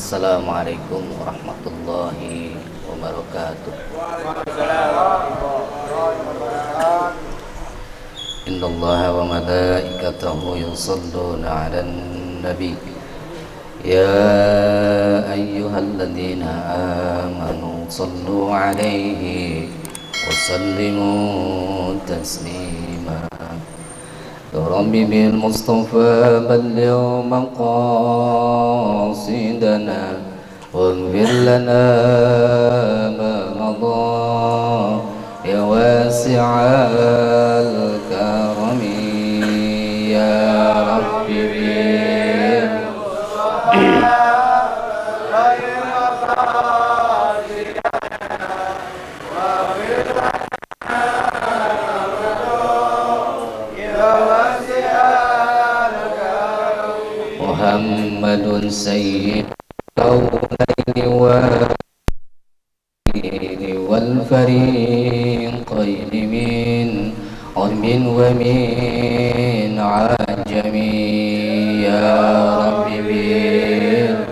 Assalamualaikum warahmatullahi wabarakatuh. Innallaha wa malaikatahu yusalluna 'alan nabi. Ya ayyuhalladzina amanu sallu 'alaihi wa sallimu taslima. Ya Rabbi bil Mustafa balligh maqasidana waghfir lana ma madha ya wasi'al karami ya Rabbi bil Muhammadun sayyidul kaunaini wal fariqaini min urmin wa min ajami ya Rabbi bil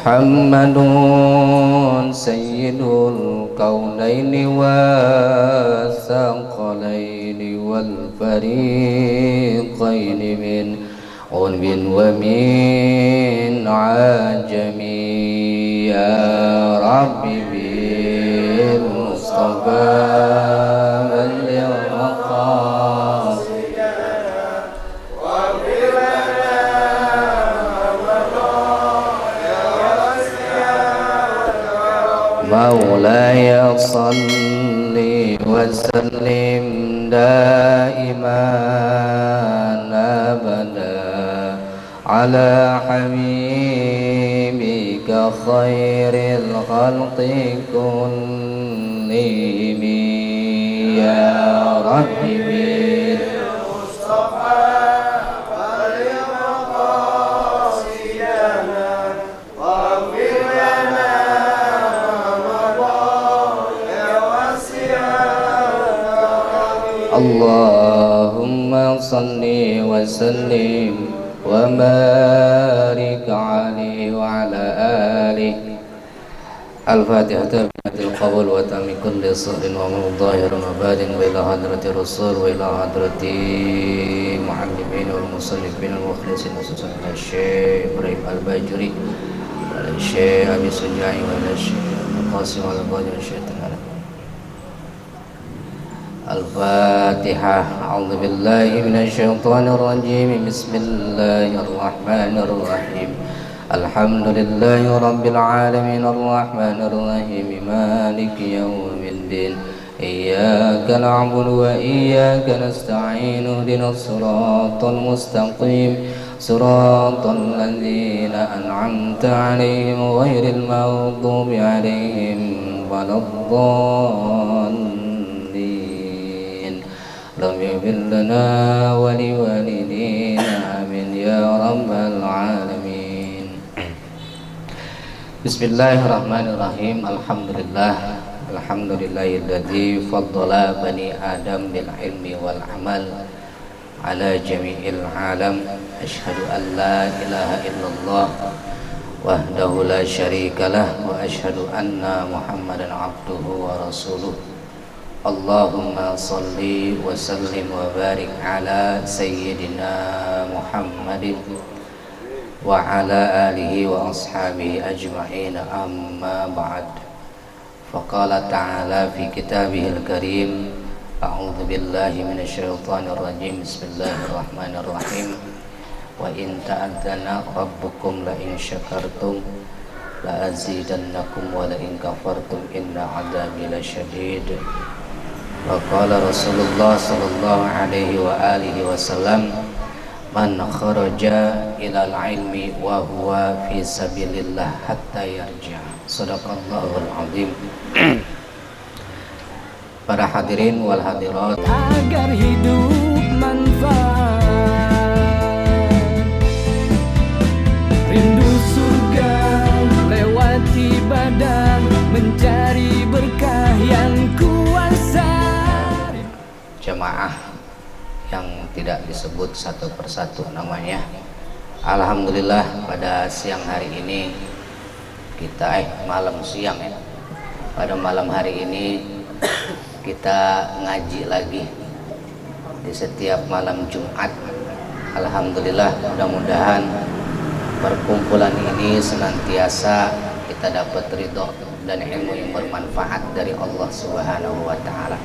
Muhammadun sayyidul kaunaini wathaqalaini wal fariqaini min urmin wa min ajami ya Rabbi bil Mustafa balligh maqasidana waghfir Maulaya salli wa sallim daiman abada ala habibika khairil khalqi kullihim ya Rabbi bil Mustafa balligh maqasidana waghfir lana Allahumma salli wa sallim wa barik alaihi wa ala alihi. Al-Fatihah bil qabul wa tammi kulli sirrin wa mudhahirin wa badin wa ila hadrati rasul wa ila hadrati muallimin wal musallifin wal mukhlisin khususan ila Syekh Ibrahim Al-Bajuri wa ila Syekh Abi Sujai wa ila Syekh Al-Qasim Al-Qadhi wa Syekh Al-Fatihah. A'udzu billahi minasyaitonir rajim. Bismillahirrahmanirrahim. Alhamdulillahi rabbil alamin arrahmanir rahim maliki yaumiddin. Iyyaka na'budu wa iyyaka nasta'in. Ihdinas siratal mustaqim. Siratal ladzina an'amta 'alaihim ghairil maghdubi 'alaihim waladdallin. Lam yaghfir lana wa liwalidina amin ya rabbal alamin. Bismillahirrahmanirrahim. Alhamdulillahilladzi faddala bani adam bil ilmi wal amal ala jami'il alam. Asyhadu an la ilaha illallah wahdahu la syarikalah wa asyhadu anna Muhammadan abduhu wa rasuluh. Allahumma salli wa sallim wa barik ala sayyidina Muhammadin wa ala alihi wa ashabihi ajma'in amma ba'd. Faqala ta'ala fi kitabihil karim a'udzu billahi minasyaitonir rajim. Bismillahirrahmanirrahim. Wa in ta'adzana rabbukum la in syakartum la azidannakum wa la in kafartum inna 'adzabi lasyadid. Wa qala Rasulullah sallallahu alaihi wa alihi wasallam man kharaja ilal ilmi wa huwa fi sabilillah hatta yarja. Shadaqallahul azim. Para hadirin wal hadirat, agar hidup manfaat, rindu surga lewat ibadah. mencari berkah yang kuasa. Jemaah yang tidak disebut satu persatu namanya, alhamdulillah pada siang hari ini kita pada malam hari ini kita ngaji lagi di setiap malam Jumat. Alhamdulillah, mudah-mudahan perkumpulan ini senantiasa kita dapat ridho dan ilmu yang bermanfaat dari Allah Subhanahu wa Ta'ala.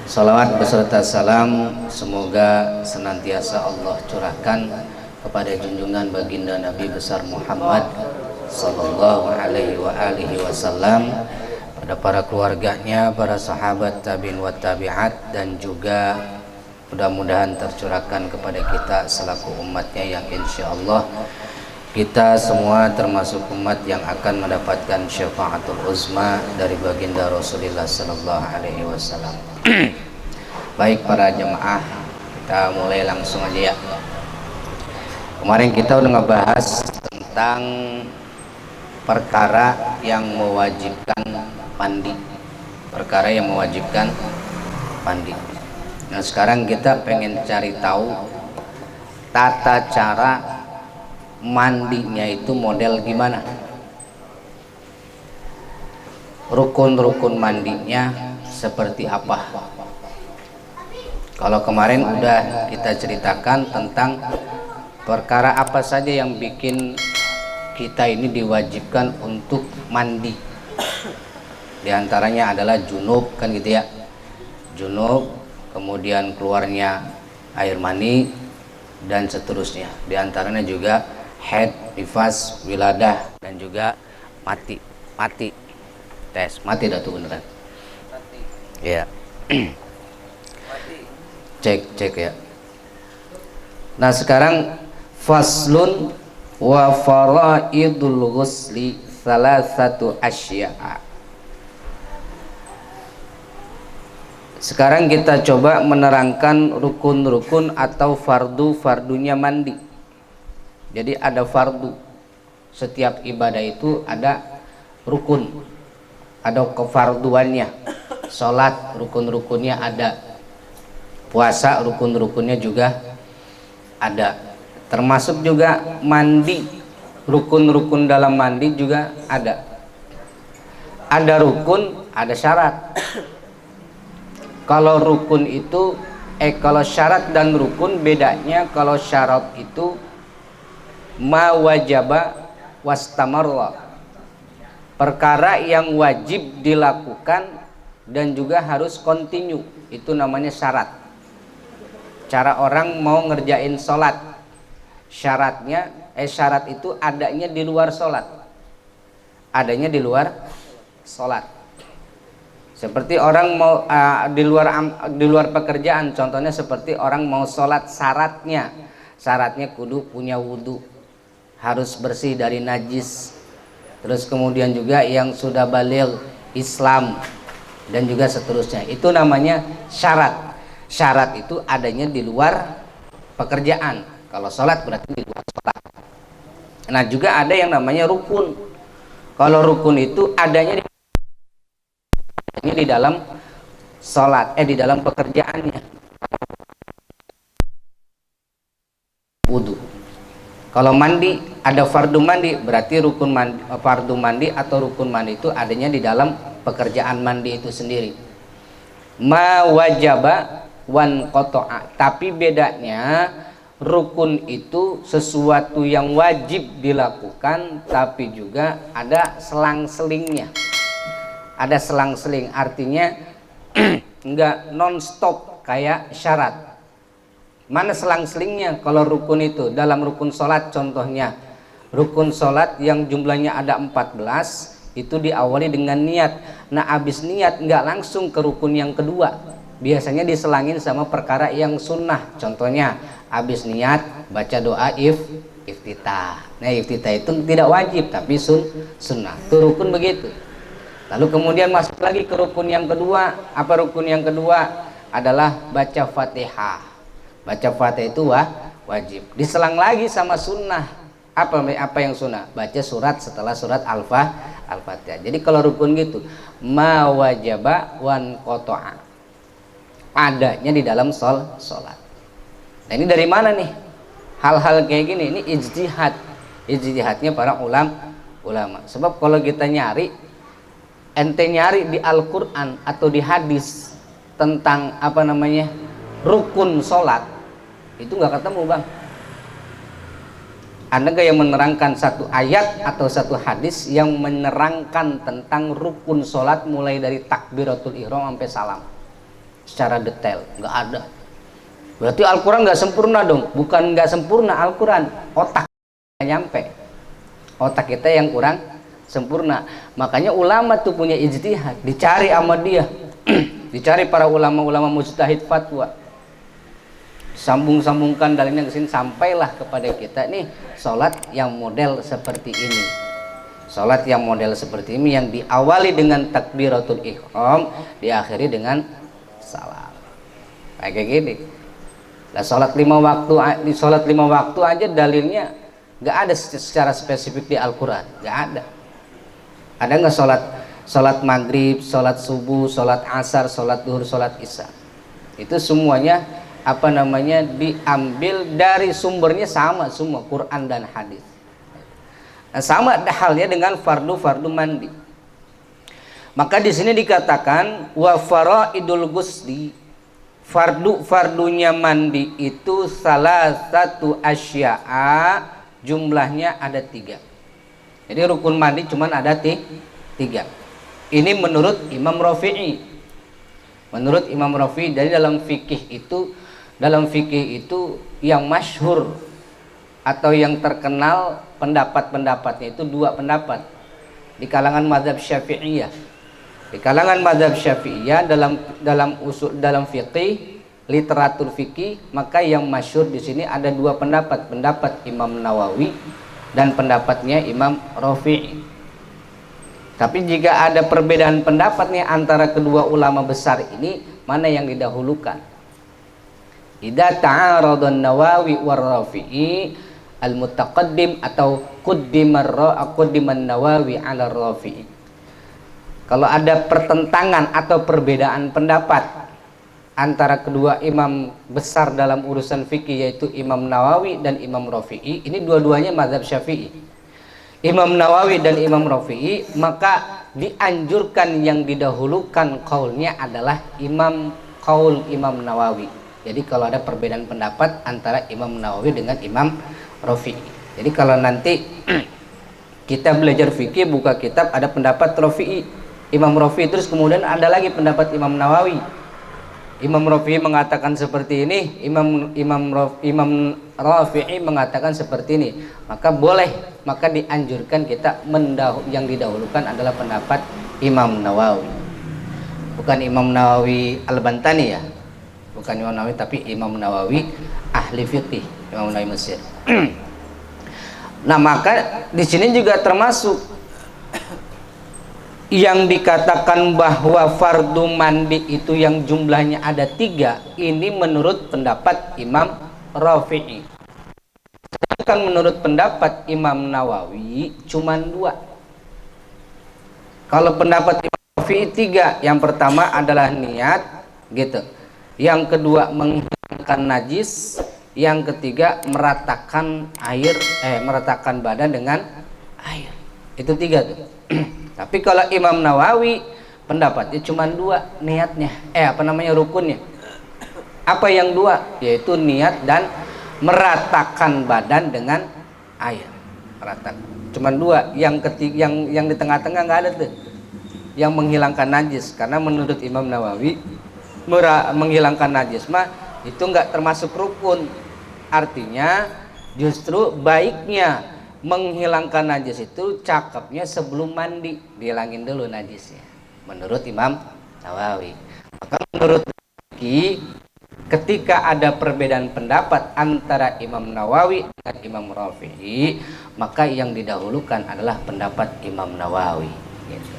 Salawat beserta salam semoga senantiasa Allah curahkan kepada junjungan baginda Nabi besar Muhammad sallallahu alaihi wasallam, pada para keluarganya, para sahabat tabi'in wa tabi'at, dan juga mudah-mudahan tercurahkan kepada kita selaku umatnya yang insyaallah kita semua termasuk umat yang akan mendapatkan syafaatul uzma dari baginda Rasulullah sallallahu alaihi wasallam. Baik para jemaah, kita mulai langsung aja ya. Kemarin kita udah ngebahas tentang perkara yang mewajibkan mandi. Perkara yang mewajibkan mandi. Nah, sekarang kita pengen cari tahu tata cara mandinya itu model gimana. Rukun-rukun mandinya seperti apa. Kalau kemarin udah kita ceritakan tentang perkara apa saja yang bikin kita ini diwajibkan untuk mandi. Di antaranya adalah junub, kan gitu ya. Junub, kemudian keluarnya air mani, dan seterusnya. Di antaranya juga haid, nifas, wiladah, dan juga mati. Tes, mati dah tuh beneran. Iya. Cek ya. Nah, sekarang faslun wa faraidul ghusli salasatu asya'a. Sekarang kita coba menerangkan rukun-rukun atau fardu-fardunya mandi. Jadi ada fardu. Setiap ibadah itu ada rukun, ada kefarduannya. Salat rukun-rukunnya ada. Puasa rukun-rukunnya juga ada. Termasuk juga mandi, rukun-rukun dalam mandi juga ada. Ada rukun, ada syarat. Kalau rukun itu kalau syarat dan rukun bedanya, kalau syarat itu ma wajaba wastamarra, perkara yang wajib dilakukan dan juga harus kontinu, itu namanya syarat. Cara orang mau ngerjain sholat, syaratnya syarat itu adanya di luar sholat, adanya di luar sholat. Seperti orang mau di luar pekerjaan, contohnya seperti orang mau sholat, syaratnya kudu punya wudhu, harus bersih dari najis, terus kemudian juga yang sudah baligh Islam, dan juga seterusnya. Itu namanya syarat. Syarat itu adanya di luar pekerjaan. Kalau sholat berarti di luar sholat. Nah, juga ada yang namanya rukun. Kalau rukun itu adanya di dalam sholat, di dalam pekerjaannya. Wudu. Kalau mandi, ada fardu mandi, berarti rukun mandi, fardu mandi atau rukun mandi itu adanya di dalam pekerjaan mandi itu sendiri. Ma wajaba wan qata'a, tapi bedanya rukun itu sesuatu yang wajib dilakukan, tapi juga ada selang-selingnya. Ada selang-seling, artinya enggak non-stop kayak syarat. Mana selang-selingnya kalau rukun itu? Dalam rukun sholat contohnya, rukun sholat yang jumlahnya ada 14, itu diawali dengan niat. Nah, habis niat enggak langsung ke rukun yang kedua. Biasanya diselangin sama perkara yang sunnah. Contohnya, habis niat baca doa iftitah. Nah, iftitah itu tidak wajib tapi sunnah. Itu rukun begitu. Lalu kemudian masuk lagi ke rukun yang kedua. Apa rukun yang kedua? Adalah baca Fatihah. Baca Fatihah itu wajib. Diselang lagi sama sunnah. Apa yang sunnah? Baca surat setelah surat Al-Fatihah. Jadi kalau rukun gitu, ma wajaba wan qata'a, adanya di dalam sholat. Nah ini dari mana nih? Hal-hal kayak gini, ini ijtihadnya para ulama. Sebab kalau kita ente nyari di Al-Quran atau di hadis tentang rukun sholat, itu nggak ketemu, Bang. Ada nggak yang menerangkan satu ayat atau satu hadis yang menerangkan tentang rukun sholat mulai dari takbiratul ihram sampai salam secara detail? Nggak ada. Berarti Al-Quran nggak sempurna dong? Bukan nggak sempurna Al-Quran, otak nggak nyampe. Otak kita yang kurang sempurna. Makanya ulama tuh punya ijtihad, dicari sama dia, dicari para ulama-ulama mujtahid fatwa, sambung-sambungkan dalilnya ke sini, sampailah kepada kita nih sholat yang model seperti ini. Sholat yang model seperti ini yang diawali dengan takbiratul ihram, diakhiri dengan salam. Kayak gini. Nah, sholat 5 waktu aja dalilnya nggak ada secara spesifik di Al-Quran, nggak ada. Ada nggak sholat maghrib, sholat subuh, sholat asar, sholat duhur, sholat isya? Itu semuanya diambil dari sumbernya sama semua, Quran dan hadis. Nah, sama halnya dengan fardu mandi. Maka di sini dikatakan wa faraidul ghusli, fardunya mandi itu salah satu asya'a, jumlahnya ada 3. Jadi rukun mandi cuman ada 3. Ini menurut Imam Rafi'i. Menurut Imam Rafi'i, dari dalam fikih itu yang masyhur atau yang terkenal pendapat-pendapatnya itu 2 pendapat di kalangan mazhab Syafi'iyah. Di kalangan mazhab Syafi'iyah dalam fikih, literatur fikih, maka yang masyhur di sini ada 2 pendapat Imam Nawawi dan pendapatnya Imam Rafi'i. Tapi jika ada perbedaan pendapat nih antara kedua ulama besar ini, mana yang didahulukan? Idza ta'arada an-Nawawi war Rafi'i al-mutaqaddim atau quddiman Nawawi 'ala Rafi'i. Kalau ada pertentangan atau perbedaan pendapat antara kedua imam besar dalam urusan fikih, yaitu Imam Nawawi dan Imam Rafi'i, ini dua-duanya mazhab Syafi'i. Imam Nawawi dan Imam Rafi'i, maka dianjurkan yang didahulukan kaulnya adalah kaul Imam Nawawi. Jadi kalau ada perbedaan pendapat antara Imam Nawawi dengan Imam Rafi'i. Jadi kalau nanti kita belajar fikih, buka kitab, ada pendapat Rafi'i, Imam Rafi'i, terus kemudian ada lagi pendapat Imam Nawawi. Imam Rafi'i mengatakan seperti ini, Imam Rafi'i mengatakan seperti ini. Maka dianjurkan kita yang didahulukan adalah pendapat Imam Nawawi. Bukan Imam Nawawi Al-Bantani ya. Bukan Imam Nawawi, tapi Imam Nawawi ahli fikih, Imam Nawawi Mesir. Nah, maka di sini juga termasuk yang dikatakan bahwa fardu mandi itu yang jumlahnya ada 3, ini menurut pendapat Imam Rafi'i. Sedangkan menurut pendapat Imam Nawawi cuma 2. Kalau pendapat Imam Rafi'i 3, yang pertama adalah niat, gitu. Yang kedua menghilangkan najis, yang ketiga meratakan badan dengan air. Itu 3 tuh. Tapi kalau Imam Nawawi pendapatnya cuma 2 niatnya, rukunnya. Apa yang 2? Yaitu niat dan meratakan badan dengan air. Meratakan. Cuma 2. Yang ketiga, yang di tengah-tengah nggak ada tuh. Yang menghilangkan najis, karena menurut Imam Nawawi menghilangkan najis itu nggak termasuk rukun. Artinya justru baiknya menghilangkan najis itu cakepnya sebelum mandi, dihilangin dulu najisnya, menurut Imam Nawawi. Maka menurut ketika ada perbedaan pendapat antara Imam Nawawi dan Imam Rafi'i, maka yang didahulukan adalah pendapat Imam Nawawi, gitu.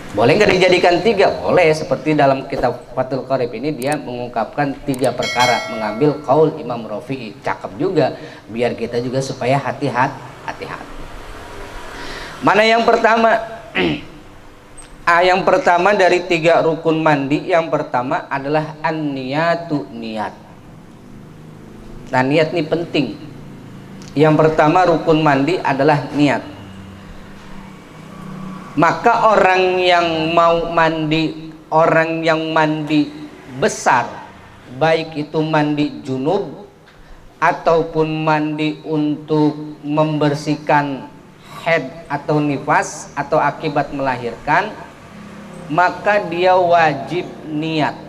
Boleh nggak dijadikan 3? Boleh, seperti dalam kitab Fathul Qorib ini dia mengungkapkan 3 perkara, mengambil qaul Imam Rafi'i. Cakep juga, biar kita juga supaya hati-hati. Mana yang pertama? Yang pertama dari 3 rukun mandi, yang pertama adalah an-niyatu, niat. Nah, niat ini penting. Yang pertama rukun mandi adalah niat. Maka orang yang mau mandi, orang yang mandi besar, baik itu mandi junub ataupun mandi untuk membersihkan haid atau nifas atau akibat melahirkan, maka dia wajib niat.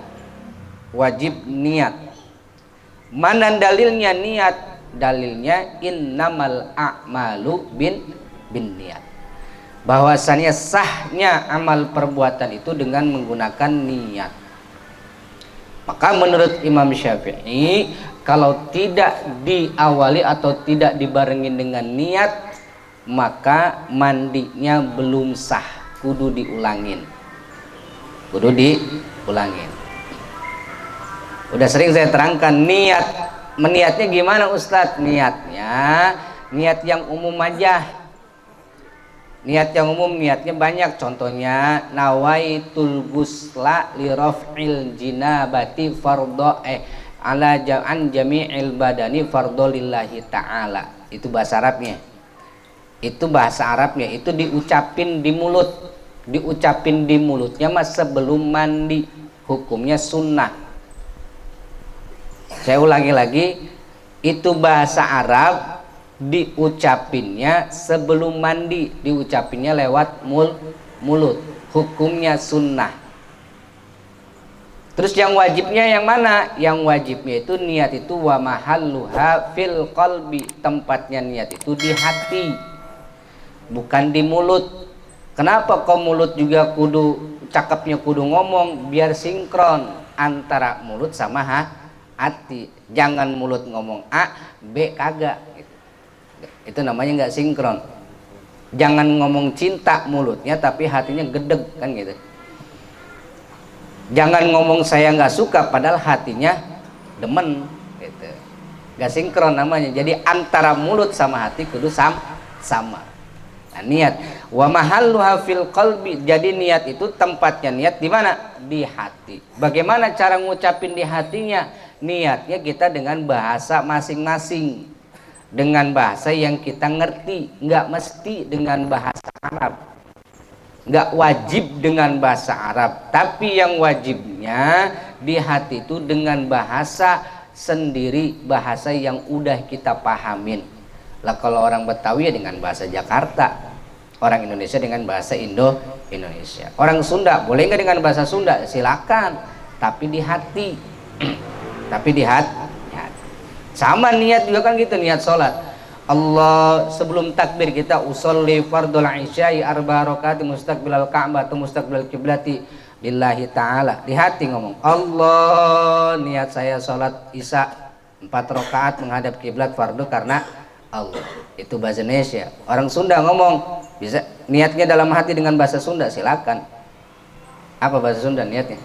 Wajib niat. Mana dalilnya niat? Dalilnya innamal a'malu bin niat. Bahwasannya sahnya amal perbuatan itu dengan menggunakan niat. Maka menurut Imam Syafi'i, kalau tidak diawali atau tidak dibarengi dengan niat, maka mandinya belum sah, kudu diulangin. Udah sering saya terangkan niat. Meniatnya gimana Ustadz? Niat yang umum aja. Niat yang umum, niatnya banyak. Contohnya nawaitul gusla li raf'il jinabati fardhu ala ja'an jami'il badani fardhu lillahi ta'ala. Itu bahasa Arabnya. Itu diucapin di mulut. Diucapin di mulutnya mas sebelum mandi. Hukumnya sunnah. Saya ulangi lagi, itu bahasa Arab, diucapinnya sebelum mandi, diucapinnya lewat mulut, hukumnya sunnah. Terus yang wajibnya yang mana? Yang wajibnya itu niat itu wa mahalluha fil qalbi, tempatnya niat itu di hati, bukan di mulut. Kenapa kok mulut juga kudu cakepnya kudu ngomong biar sinkron antara mulut sama hati. Jangan mulut ngomong A, B kagak. Itu namanya nggak sinkron. Jangan ngomong cinta mulutnya tapi hatinya gedeg, kan gitu. Jangan ngomong saya nggak suka padahal hatinya demen, gitu. Nggak sinkron namanya. Jadi antara mulut sama hati kudu sama. Nah, niat wa mahalluha fil qalbi. Jadi niat itu tempatnya niat di mana? Di hati. Bagaimana cara ngucapin di hatinya? Niatnya kita dengan bahasa masing-masing, dengan bahasa yang kita ngerti, nggak mesti dengan bahasa Arab, nggak wajib dengan bahasa Arab, tapi yang wajibnya di hati itu dengan bahasa sendiri, bahasa yang udah kita pahamin. Lah kalau orang Betawi ya dengan bahasa Jakarta, orang Indonesia dengan bahasa Indonesia, orang Sunda boleh nggak dengan bahasa Sunda? Silakan, tapi di hati. Tapi di hati. Sama niat juga kan gitu, niat sholat. Allah sebelum takbir kita usolli fardul isya'i arba rakaat mustaqbilal ka'bah atau mustaqbilal kiblati lillahi ta'ala. Di hati ngomong Allah, niat saya sholat isya 4 rakaat menghadap kiblat fardu karena Allah. Itu bahasa Indonesia. Orang Sunda ngomong bisa niatnya dalam hati dengan bahasa Sunda, silakan. Apa bahasa Sunda niatnya?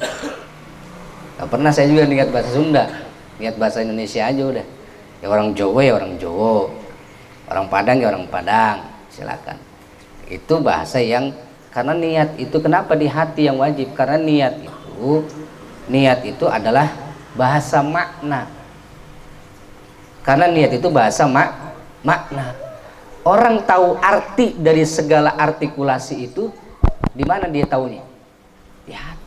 Gak pernah saya juga niat bahasa Sunda, niat bahasa Indonesia aja udah. Ya orang Jawa ya orang Jawa, orang Padang ya orang Padang, silakan. Itu bahasa yang, karena niat itu kenapa di hati yang wajib? Karena niat itu adalah bahasa makna. Karena niat itu bahasa makna. Orang tahu arti dari segala artikulasi itu di mana dia taunya? Di hati.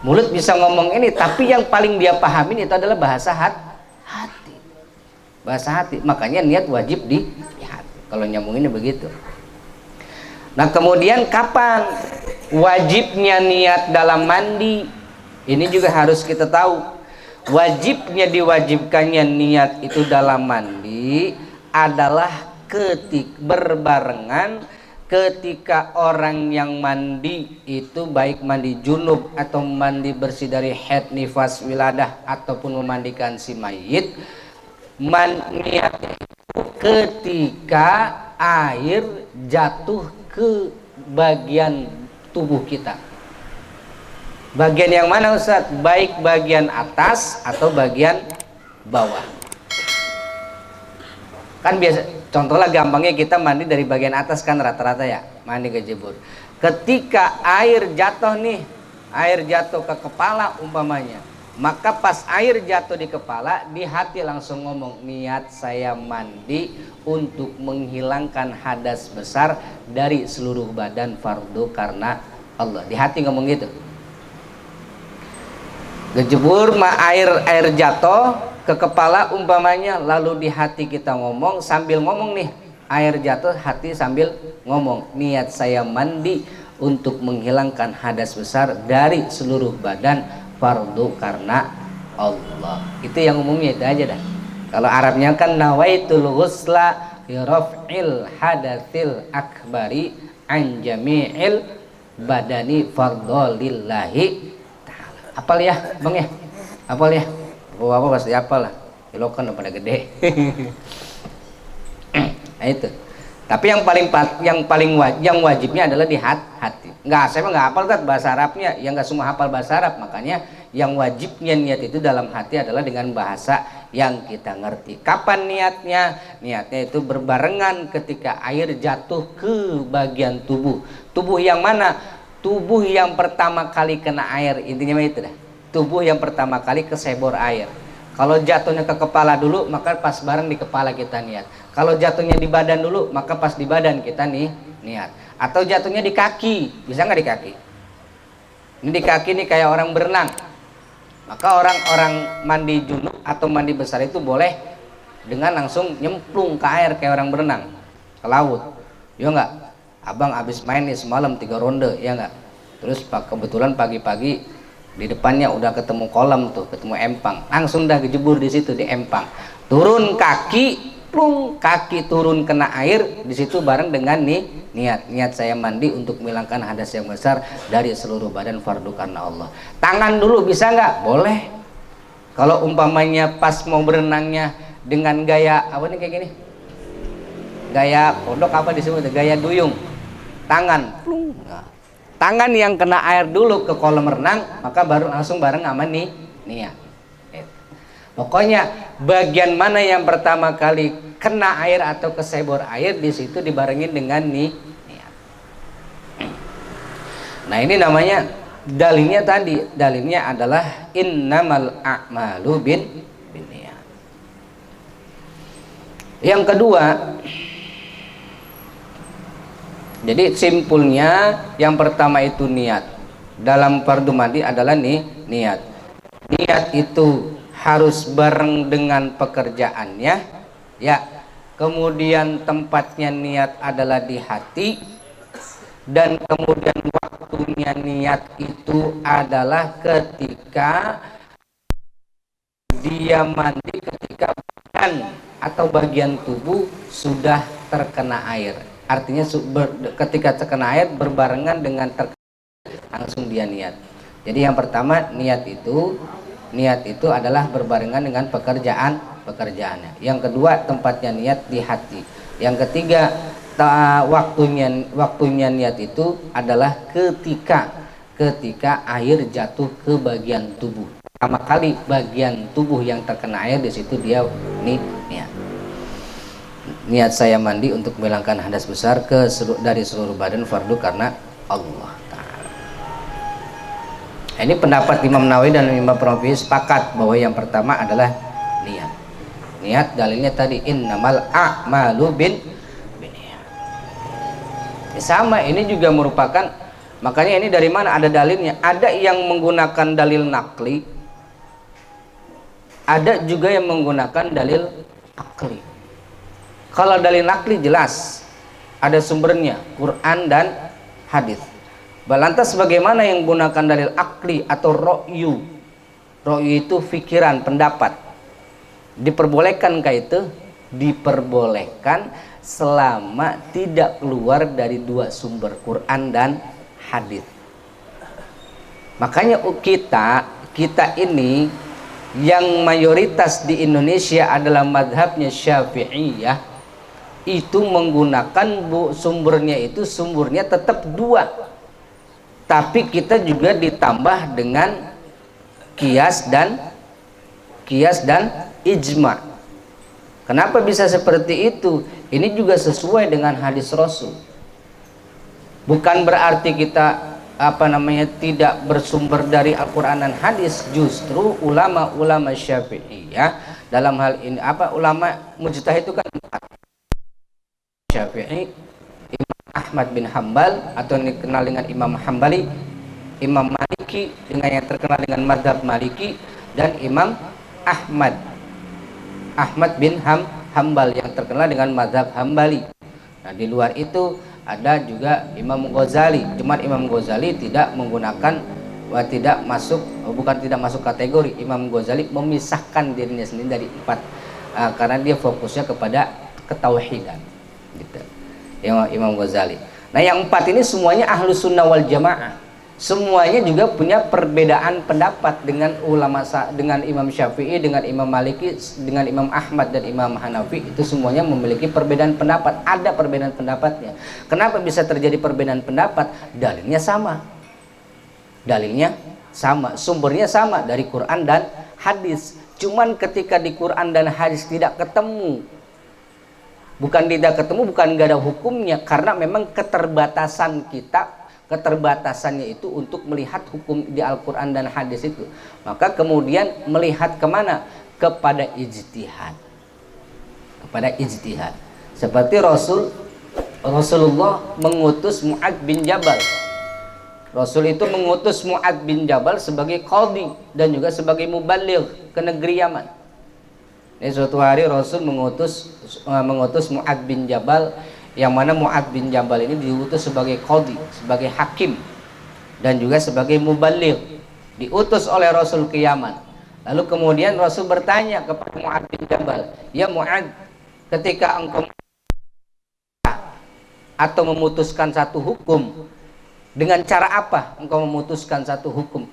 Mulut bisa ngomong ini, tapi yang paling dia pahamin itu adalah bahasa hati. Bahasa hati. Makanya niat wajib di hati. Kalau nyambunginnya begitu. Nah, kemudian kapan wajibnya niat dalam mandi? Ini juga harus kita tahu. Wajibnya diwajibkannya niat itu dalam mandi adalah berbarengan ketika orang yang mandi itu baik mandi junub atau mandi bersih dari haid, nifas, wiladah ataupun memandikan si mayit, niatnya itu ketika air jatuh ke bagian tubuh kita. Bagian yang mana Ustaz? Baik bagian atas atau bagian bawah. Kan biasa, contohnya gampangnya kita mandi dari bagian atas kan rata-rata ya, mandi kejebur. Ketika air jatuh nih, air jatuh ke kepala umpamanya, maka pas air jatuh di kepala, di hati langsung ngomong, niat saya mandi untuk menghilangkan hadas besar dari seluruh badan fardu karena Allah. Di hati ngomong gitu. Gejebur air jatuh ke kepala umpamanya, lalu di hati kita ngomong, sambil ngomong nih, air jatuh hati sambil ngomong, niat saya mandi untuk menghilangkan hadas besar dari seluruh badan fardu karena Allah. Itu yang umumnya itu aja dah. Kalau Arabnya kan nawaitul ghusla fi raf'il hadatsil akbari an jami'il badani fardholillahi. Apal ya Bang ya, apal ya, apa pasti apal lah, ilokan udah pada gede. Nah itu. Tapi yang wajibnya adalah di hati. Enggak, saya mah nggak hafal kan bahasa Arabnya, ya nggak semua hafal bahasa Arab, makanya yang wajibnya niat itu dalam hati adalah dengan bahasa yang kita ngerti. Kapan niatnya? Niatnya itu berbarengan ketika air jatuh ke bagian tubuh. Tubuh yang mana? Tubuh yang pertama kali kena air, intinya itu dah. Tubuh yang pertama kali kesebor air. Kalau jatuhnya ke kepala dulu, maka pas bareng di kepala kita niat. Kalau jatuhnya di badan dulu, maka pas di badan kita nih niat. Atau jatuhnya di kaki, bisa nggak di kaki? Ini di kaki nih kayak orang berenang. Maka orang-orang mandi junub atau mandi besar itu boleh dengan langsung nyemplung ke air kayak orang berenang, ke laut. Ya nggak? Abang habis main nih semalam 3 ronde, ya nggak? Terus kebetulan pagi-pagi di depannya udah ketemu kolam tuh, ketemu empang, langsung dah kejebur di situ di empang. Turun kaki, plung, kaki turun kena air, di situ bareng dengan nih niat saya mandi untuk menghilangkan hadas yang besar dari seluruh badan fardu karena Allah. Tangan dulu bisa nggak? Boleh. Kalau umpamanya pas mau berenangnya dengan gaya apa nih kayak gini? Gaya kodok apa disebut? Gaya duyung. Tangan, plung. Nah, tangan yang kena air dulu ke kolam renang, maka baru langsung bareng sama nih niat. Pokoknya bagian mana yang pertama kali kena air atau kesebor air, di situ dibarengin dengan niat. Nah ini namanya dalilnya tadi, dalilnya adalah innamal a'malu binniyat. Yang kedua, jadi simpulnya yang pertama itu niat. Dalam fardu mandi adalah niat. Niat itu harus bareng dengan pekerjaannya, ya. Kemudian tempatnya niat adalah di hati, dan kemudian waktunya niat itu adalah ketika dia mandi, ketika badan atau bagian tubuh sudah terkena air. Artinya ketika terkena air berbarengan dengan langsung dia niat. Jadi yang pertama niat itu adalah berbarengan dengan pekerjaannya. Yang kedua tempatnya niat di hati. Yang ketiga waktunya niat itu adalah ketika air jatuh ke bagian tubuh. Pertama kali bagian tubuh yang terkena air, di situ dia niat. Niat saya mandi untuk menghilangkan hadas besar dari seluruh badan fardu karena Allah Ta'ala. Ini pendapat Imam Nawawi dan Imam Rafi'i sepakat bahwa yang pertama adalah niat. Niat dalilnya tadi innamal a'malu binniyat. Sama ini juga merupakan, makanya ini dari mana ada dalilnya? Ada yang menggunakan dalil nakli, ada juga yang menggunakan dalil akli. Kalau dalil nakli jelas ada sumbernya, Quran dan hadis. Lantas bagaimana yang menggunakan dalil akli atau ro'yu? Ro'yu itu pikiran, pendapat. Diperbolehkankah itu? Diperbolehkan selama tidak keluar dari dua sumber, Quran dan hadis. Makanya kita ini yang mayoritas di Indonesia adalah madhabnya Syafi'iyah, itu menggunakan sumbernya tetap dua. tapi kita juga ditambah dengan kias dan ijma. Kenapa bisa seperti itu? Ini juga sesuai dengan hadis Rasul. Bukan berarti kita tidak bersumber dari Al-Quran dan hadis. Justru ulama-ulama Syafi'iyah dalam hal ini ulama mujtahid itu kan Syafi'i, Imam Ahmad bin Hambal atau dikenal dengan Imam Hambali, Imam Maliki dengan yang terkenal dengan mazhab Maliki, dan Imam Ahmad bin Hambal yang terkenal dengan mazhab Hambali. Nah, di luar itu ada juga Imam Ghazali. Cuma Imam Ghazali tidak menggunakan tidak masuk kategori. Imam Ghazali memisahkan dirinya sendiri dari 4 karena dia fokusnya kepada ketauhidan gitu. Imam Ghazali. Nah, yang 4 ini semuanya ahlu sunnah wal jamaah. Semuanya juga punya perbedaan pendapat dengan dengan Imam Syafi'i, dengan Imam Maliki, dengan Imam Ahmad dan Imam Hanafi. Itu semuanya memiliki perbedaan pendapat. Ada perbedaan pendapatnya. Kenapa bisa terjadi perbedaan pendapat? Dalilnya sama. Sumbernya sama dari Quran dan hadis. Cuman ketika di Quran dan hadis tidak ketemu, bukan nggak ada hukumnya, karena memang keterbatasannya itu untuk melihat hukum di Al-Quran dan hadis itu. Maka kemudian melihat kemana? Kepada ijtihad. Seperti Rasulullah mengutus Mu'adz bin Jabal. Rasul itu mengutus Mu'adz bin Jabal sebagai qadhi dan juga sebagai muballigh ke negeri Yaman. Suatu hari Rasul mengutus Mu'adz bin Jabal, yang mana Mu'adz bin Jabal ini diutus sebagai qadhi, sebagai hakim, dan juga sebagai muballigh, diutus oleh Rasul ke Yaman. Lalu kemudian Rasul bertanya kepada Mu'adz bin Jabal, "Ya Mu'adz, ketika engkau atau memutuskan satu hukum, dengan cara apa engkau memutuskan satu hukum?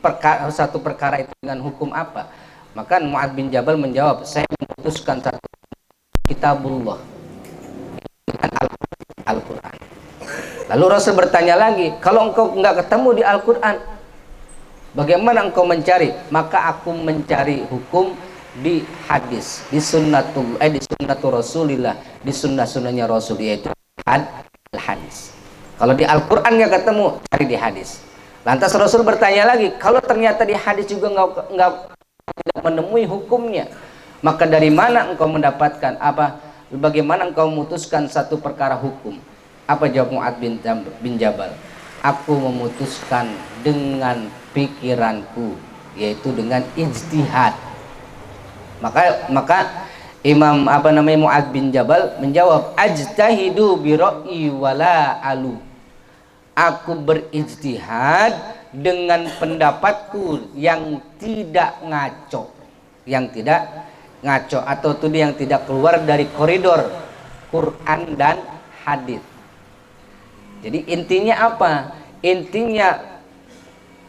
Satu perkara itu dengan hukum apa?" Maka Mu'adz bin Jabal menjawab, "Saya memutuskan satu kitabullah, Al-Quran." Lalu Rasul bertanya lagi, "Kalau engkau nggak ketemu di Al-Quran, bagaimana engkau mencari?" "Maka aku mencari hukum di hadis, di sunnatul Rasulillah, di sunnahnya Rasul, yaitu hadis. Kalau di Al-Quran nggak ketemu, cari di hadis." Lantas Rasul bertanya lagi, "Kalau ternyata di hadis juga nggak menemui hukumnya, maka dari mana engkau mendapatkan bagaimana engkau memutuskan satu perkara hukum?" Apa jawab Mu'adz bin Jabal? "Aku memutuskan dengan pikiranku, yaitu dengan ijtihad." Maka Imam Mu'adz bin Jabal menjawab, "Ajtahidu bi ra'yi wala alu." Aku berijtihad dengan pendapatku yang tidak ngaco, atau yang tidak keluar dari koridor Quran dan hadis. Jadi intinya apa? Intinya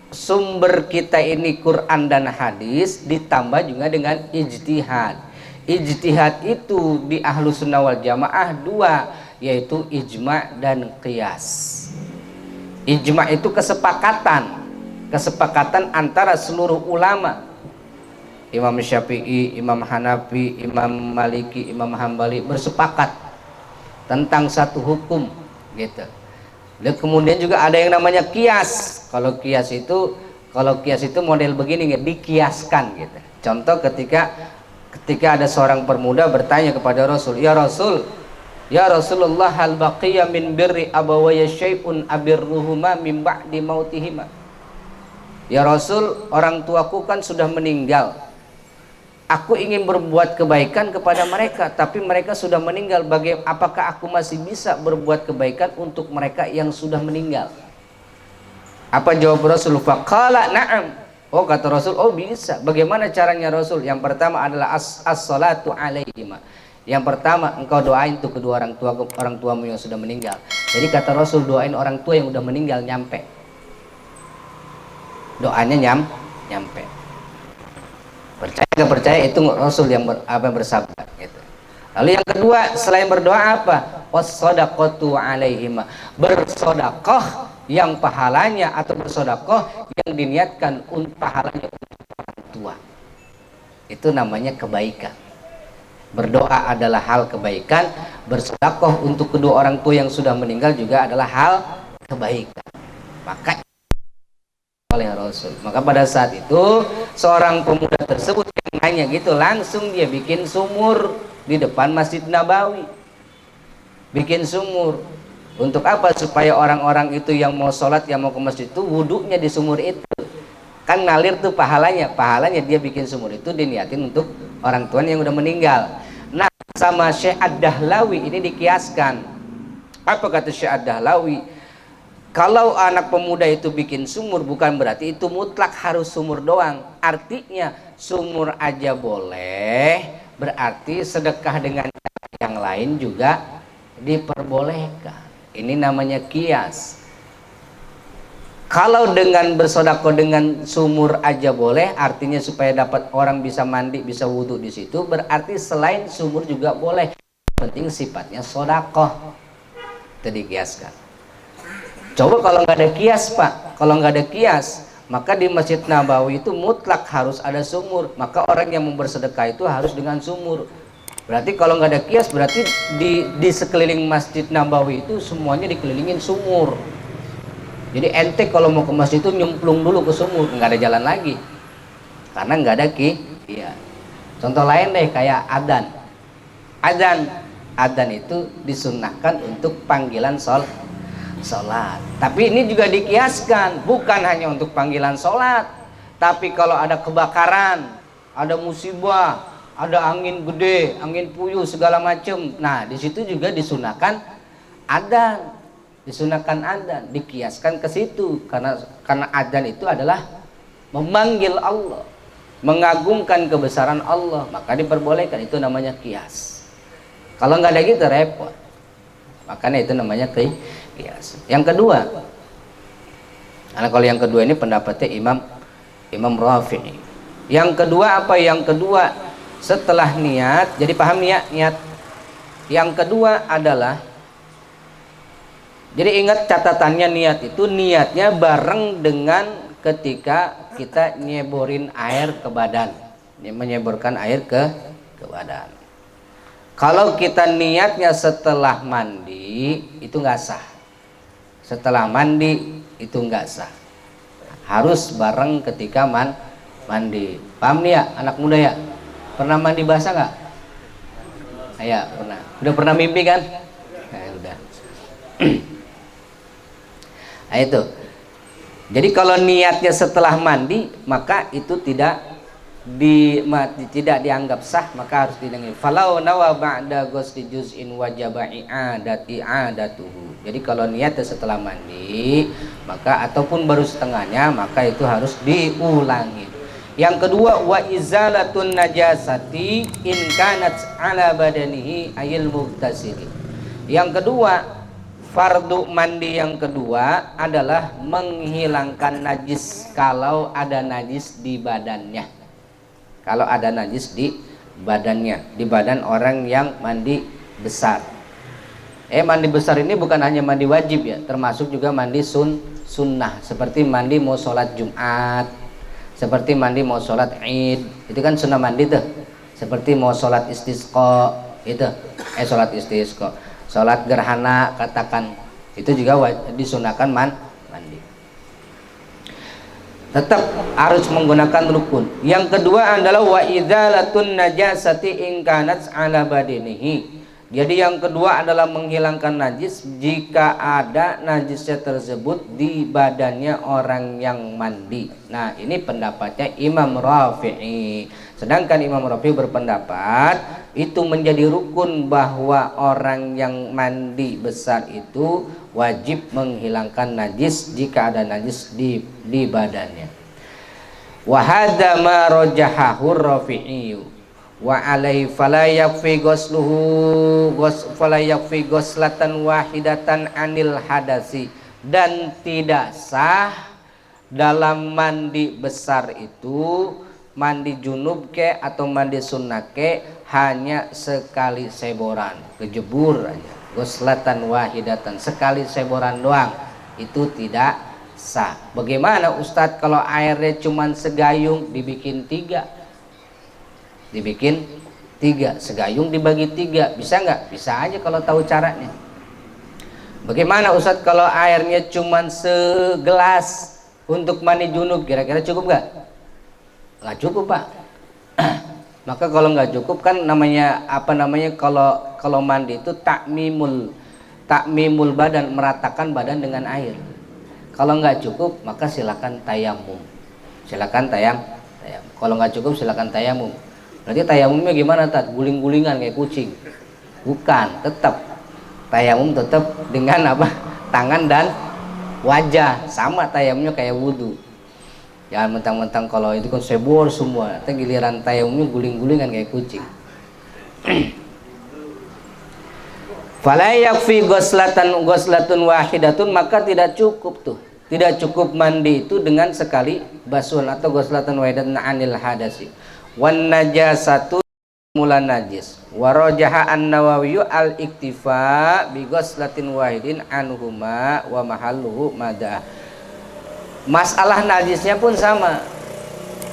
sumber kita ini Quran dan hadis ditambah juga dengan ijtihad. Ijtihad itu di ahlu sunnah wal jamaah 2, yaitu ijma' dan qiyas. Ijma' itu kesepakatan antara seluruh ulama. Imam Syafi'i, Imam Hanafi, Imam Maliki, Imam Hambali bersepakat tentang satu hukum gitu. Dan kemudian juga ada yang namanya kias. Kalau kias itu model begini, dikiaskan gitu. Contoh ketika ada seorang pemuda bertanya kepada Rasul, "Ya Rasulullah, hal baqiya min birri abawaya syai'un abirruhuma min ba'di mautihima?" "Ya Rasul, orang tuaku kan sudah meninggal. Aku ingin berbuat kebaikan kepada mereka, tapi mereka sudah meninggal. Apakah aku masih bisa berbuat kebaikan untuk mereka yang sudah meninggal?" Apa jawab Rasul? Faqala na'am. Oh, kata Rasul, oh bisa. Bagaimana caranya Rasul? Yang pertama adalah as-salatu alaihima. Yang pertama, engkau doain tuh kedua orang tuamu yang sudah meninggal. Jadi kata Rasul, doain orang tua yang sudah meninggal nyampe. Doanya nyampe. Percaya nggak percaya, itu Rasul yang bersabda gitu. Lalu yang kedua, selain berdoa apa? Was-shadaqatu alaihima. Bersedekah yang pahalanya atau bersedekah yang diniatkan untuk pahalanya untuk orang tua. Itu namanya kebaikan. Berdoa adalah hal kebaikan, bersedekah untuk kedua orang tua yang sudah meninggal juga adalah hal kebaikan. Maka oleh Rasul. Maka pada saat itu seorang pemuda tersebut yang nanya gitu, langsung dia bikin sumur di depan Masjid Nabawi. Bikin sumur. Untuk apa? Supaya orang-orang itu yang mau sholat, yang mau ke masjid itu wudhunya di sumur itu. Kan ngalir tuh pahalanya. Pahalanya dia bikin sumur itu diniatin untuk orang tuanya yang udah meninggal. Nah, sama Syekh Ad-Dahlawi ini dikiaskan. Apa kata Syekh Ad-Dahlawi? Kalau anak pemuda itu bikin sumur bukan berarti itu mutlak harus sumur doang. Artinya sumur aja boleh, berarti sedekah dengan yang lain juga diperbolehkan. Ini namanya kias. Kalau dengan bersedekah dengan sumur aja boleh, artinya supaya dapat orang bisa mandi, bisa wudhu di situ, berarti selain sumur juga boleh. Penting sifatnya sedekah. Itu dikiaskan. Coba kalau nggak ada kias, Pak, kalau nggak ada kias, maka di Masjid Nabawi itu mutlak harus ada sumur. Maka orang yang mau bersedekah itu harus dengan sumur. Berarti kalau nggak ada kias, berarti di sekeliling Masjid Nabawi itu semuanya dikelilingin sumur. Jadi ente kalau mau ke masjid itu nyemplung dulu ke sumur, nggak ada jalan lagi, karena nggak ada iya. Contoh lain deh kayak adzan. Adzan itu disunnahkan untuk panggilan sholat. Tapi ini juga dikiaskan, bukan hanya untuk panggilan sholat, tapi kalau ada kebakaran, ada musibah, ada angin gede, angin puyuh segala macam. Nah, di situ juga disunahkan adzan. Disunahkan adzan, dikiaskan ke situ karena adzan itu adalah memanggil Allah, mengagungkan kebesaran Allah, maka diperbolehkan. Itu namanya kias. Kalau nggak ada gitu repot. Makanya itu namanya kias. Yang kedua, karena kalau yang kedua ini pendapatnya Imam Rafi'i. Yang kedua apa? Yang kedua setelah niat, jadi paham niat. Yang kedua adalah, jadi ingat catatannya, niat itu niatnya bareng dengan ketika kita nyeborin air ke badan, menyeborkan air ke badan. Kalau kita niatnya setelah mandi itu nggak sah. Setelah mandi itu nggak sah. Harus bareng ketika mandi. Paham nih ya anak muda ya? Pernah mandi basah nggak? Ya pernah. Udah pernah mimpi kan? Nah, udah. Nah, itu. Jadi kalau niatnya setelah mandi, maka itu tidak dianggap sah, maka harus didengar. Falau nawa ba'da ghusli juz'in wajaba i'adatuhu. Jadi kalau niatnya setelah mandi, maka ataupun baru setengahnya, maka itu harus diulangi. Yang kedua, wa izalatun najasati in kanat ala badanihi ayil mubtasili. Yang kedua, fardu mandi yang kedua adalah menghilangkan najis kalau ada najis di badannya. Kalau ada najis di badannya, di badan orang yang mandi besar. Mandi besar ini bukan hanya mandi wajib ya, termasuk juga mandi sunnah. Seperti mandi mau sholat Jumat, seperti mandi mau sholat Id, itu kan sunnah mandi tuh. Seperti mau sholat istisqa, itu sholat istisqa, sholat gerhana katakan, itu juga disunahkan mandi. Tetap harus menggunakan rukun. Yang kedua adalah wa idzalatun najasati in kanat ala badinihi. Jadi yang kedua adalah menghilangkan najis jika ada najisnya tersebut di badannya orang yang mandi. Nah, ini pendapatnya Imam Rafi'i. Sedangkan Imam Rafi'i berpendapat itu menjadi rukun bahwa orang yang mandi besar itu wajib menghilangkan najis jika ada najis di badannya. Wa hadza ma rajahahu Rafi'i wa alai fala yakfi ghuslatan wahidatan anil hadasi, dan tidak sah dalam mandi besar itu, mandi junub ke atau mandi sunnah ke, hanya sekali seboran, kejebur aja, ghuslatan wahidatan, sekali seboran doang. itu tidak sah. Bagaimana Ustadz kalau airnya cuma segayung dibikin 3? Dibikin 3, segayung dibagi 3, bisa nggak? Bisa aja kalau tahu caranya. Bagaimana Ustadz kalau airnya cuma segelas untuk mandi junub, kira-kira cukup nggak? Nggak cukup Pak. Maka kalau nggak cukup kan namanya apa namanya, kalau mandi itu takmimul badan, meratakan badan dengan air. Kalau nggak cukup maka silakan tayamum. Silakan tayamum. Kalau nggak cukup silakan tayamum. Berarti tayamumnya gimana Tat? Guling-gulingan kayak kucing? Bukan, tetap tayamum tetap dengan apa? Tangan dan wajah, sama tayamumnya kayak wudhu. Jangan mentang-mentang kalau itu kan sebor semua, tapi giliran tayamumnya guling-gulingan kayak kucing. Fala yakfi ghuslatun wahidatun, maka tidak cukup tuh. Tidak cukup mandi itu dengan sekali basuhan, atau ghuslatun wahidatun anil hadasi. Wan najasatu mula najis. Wa rajaha an-Nawawi al-iktifa bi ghuslatin wahidin anhuma wa mahalluhu madah. Masalah najisnya pun sama.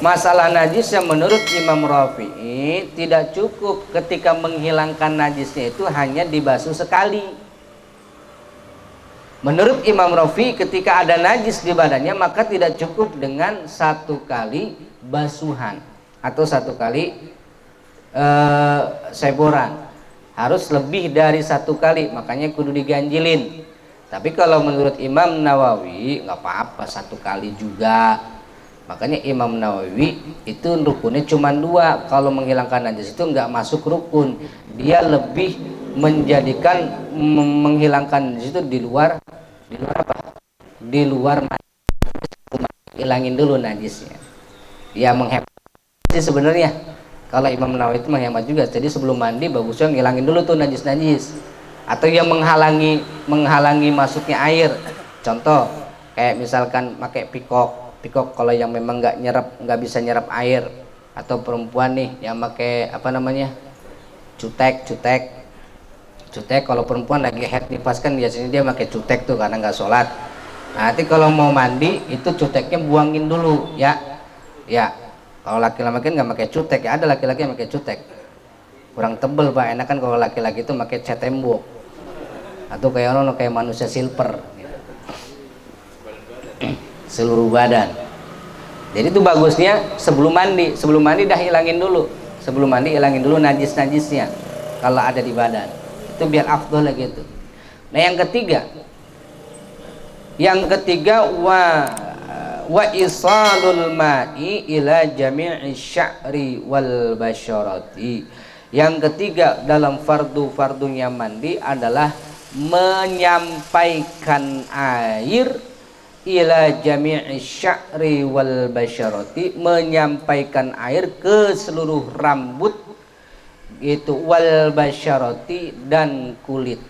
Masalah najis yang menurut Imam Rafi'i tidak cukup ketika menghilangkan najisnya itu hanya dibasuh sekali. Menurut Imam Rafi'i ketika ada najis di badannya maka tidak cukup dengan 1 kali basuhan atau 1 kali seboran. Harus lebih dari 1 kali, makanya kudu diganjilin. Tapi kalau menurut Imam Nawawi nggak apa-apa 1 kali juga. Makanya Imam Nawawi itu rukunnya cuma 2. Kalau menghilangkan najis itu nggak masuk rukun. Dia lebih menjadikan menghilangkan najis itu di luar apa? Di luar najis. Hilangin dulu najisnya. Ya menghemat sih sebenarnya. Kalau Imam Nawawi itu menghemat juga. Jadi sebelum mandi bagusnya ngilangin dulu tuh najis-najis. Atau yang menghalangi masuknya air. Contoh kayak misalkan pakai pikok kalau yang memang nggak bisa nyerap air, atau perempuan nih yang pakai apa namanya, cutek kalau perempuan lagi haid nifas kan biasanya dia pakai cutek tuh karena nggak sholat. Nanti kalau mau mandi itu cuteknya buangin dulu ya. Kalau laki-laki kan nggak pakai cutek ya, ada laki-laki yang pakai cutek kurang tebel Pak, enak kan kalau laki-laki itu pakai cat tembok atau kayak manusia silver gitu. Seluruh badan. Jadi itu bagusnya sebelum mandi dah hilangin dulu. Sebelum mandi hilangin dulu najis-najisnya kalau ada di badan. Itu biar afdol gitu. Nah, yang ketiga wa isalul ma'i ila jami'i sya'ri wal basyarati. Yang ketiga dalam fardunya mandi adalah menyampaikan air ila jami'i sya'ri wal basyarati, menyampaikan air ke seluruh rambut itu, wal basyarati dan kulit.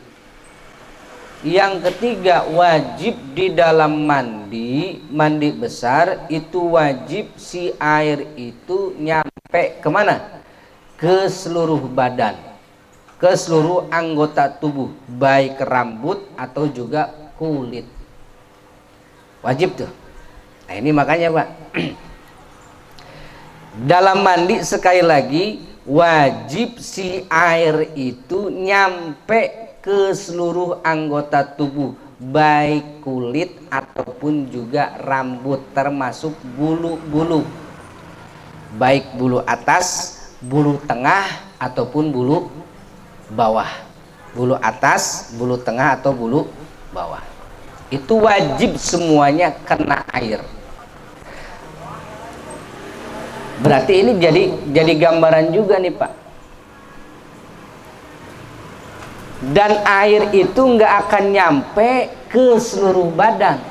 Yang ketiga wajib di dalam mandi besar itu wajib si air itu nyampe kemana? Ke seluruh badan, ke seluruh anggota tubuh, baik rambut atau juga kulit. Wajib tuh. Nah ini makanya Pak, dalam mandi sekali lagi wajib si air itu nyampe ke seluruh anggota tubuh, baik kulit ataupun juga rambut, termasuk bulu-bulu, baik bulu atas, bulu tengah ataupun bulu bawah. Bulu atas, bulu tengah atau bulu bawah. Itu wajib semuanya kena air. Berarti ini jadi gambaran juga nih Pak. Dan air itu nggak akan nyampe ke seluruh badan.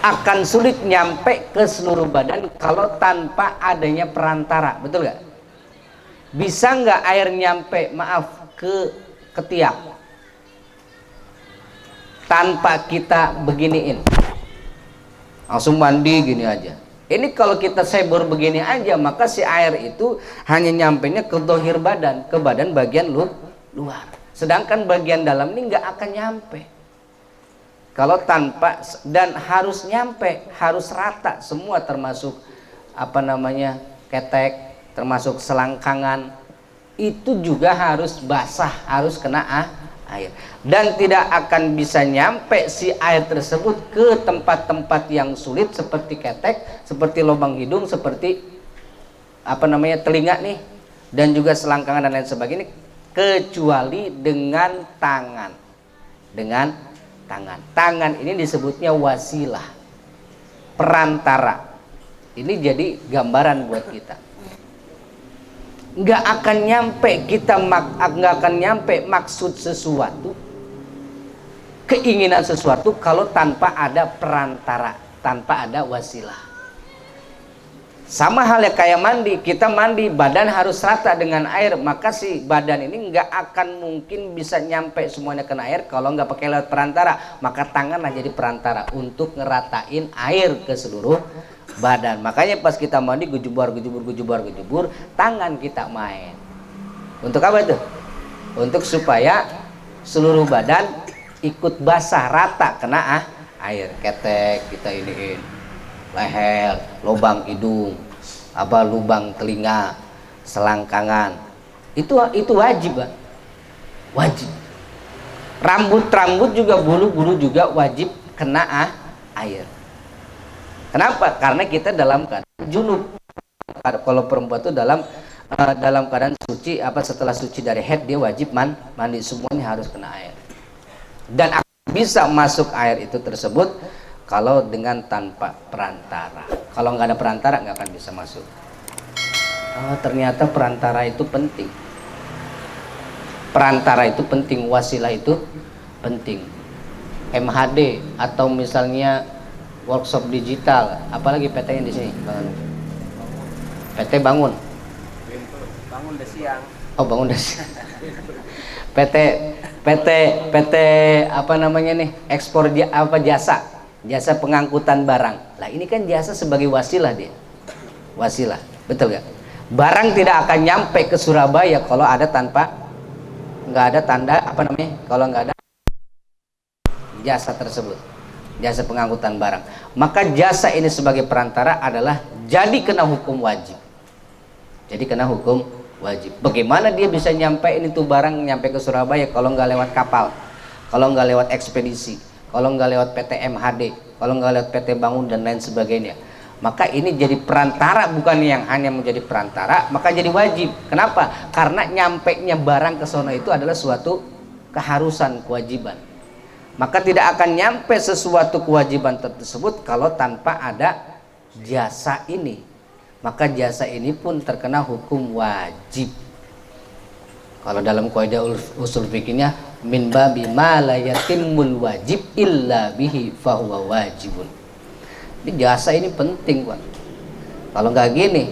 Akan sulit nyampe ke seluruh badan kalau tanpa adanya perantara, betul nggak? Bisa nggak air nyampe, ke ketiak tanpa kita beginiin? Langsung mandi gini aja. Ini kalau kita sebor begini aja, maka si air itu hanya nyampenya ke dohir badan, ke badan bagian luar. Sedangkan bagian dalam ini nggak akan nyampe. Kalau tanpa, dan harus nyampe, harus rata semua, termasuk apa namanya ketek, termasuk selangkangan, itu juga harus basah, harus kena air. Dan tidak akan bisa nyampe si air tersebut ke tempat-tempat yang sulit seperti ketek, seperti lubang hidung, seperti apa namanya telinga nih, dan juga selangkangan dan lain sebagainya, kecuali dengan tangan. Dengan tangan ini disebutnya wasilah, perantara. Ini jadi gambaran buat kita. Nggak akan nyampe maksud sesuatu, keinginan sesuatu kalau tanpa ada perantara, tanpa ada wasilah. Sama halnya kayak mandi, kita mandi badan harus rata dengan air, maka si badan ini nggak akan mungkin bisa nyampe semuanya kena air kalau nggak pakai lewat perantara. Maka tanganlah jadi perantara untuk ngeratain air ke seluruh badan. Makanya pas kita mandi gejubur, tangan kita main. Untuk apa itu? Untuk supaya seluruh badan ikut basah, rata kena air. Ketek kita iniin, leher, lubang hidung, apa lubang telinga, selangkangan, itu wajib, Pak. Wajib. Rambut juga, bulu juga wajib kena air. Kenapa? Karena kita dalam keadaan junub. Kalau perempuan itu dalam keadaan suci, setelah suci dari haid dia wajib mandi, semuanya harus kena air. Dan bisa masuk air itu tersebut kalau dengan tanpa perantara. Kalau nggak ada perantara nggak akan bisa masuk. Ternyata perantara itu penting. Perantara itu penting, wasilah itu penting. MHD atau misalnya workshop digital, apalagi PT-nya di sini, PT Bangun. Bangun udah siang. Oh, bangun udah siang. PT apa namanya nih? Ekspor jasa pengangkutan barang. Lah ini kan jasa sebagai wasilah dia. Wasilah, betul gak? Barang tidak akan nyampe ke Surabaya kalau ada nggak ada tanda kalau nggak ada jasa tersebut, jasa pengangkutan barang. Maka jasa ini sebagai perantara adalah jadi kena hukum wajib. Jadi kena hukum wajib. Bagaimana dia bisa nyampein itu barang nyampe ke Surabaya kalau nggak lewat kapal, kalau nggak lewat ekspedisi, kalau nggak lewat PT MHD, kalau nggak lewat PT Bangun dan lain sebagainya. Maka ini jadi perantara, bukan yang hanya menjadi perantara, maka jadi wajib. Kenapa? Karena nyampenya barang ke sono itu adalah suatu keharusan, kewajiban. Maka tidak akan nyampe sesuatu kewajiban tersebut kalau tanpa ada jasa ini. Maka jasa ini pun terkena hukum wajib. Kalau dalam kaidah usul fikihnya, min babi ma la yatimmul wajib illa bihi fahuwa wajibun. Jadi jasa ini penting, Pak. Kalau nggak gini,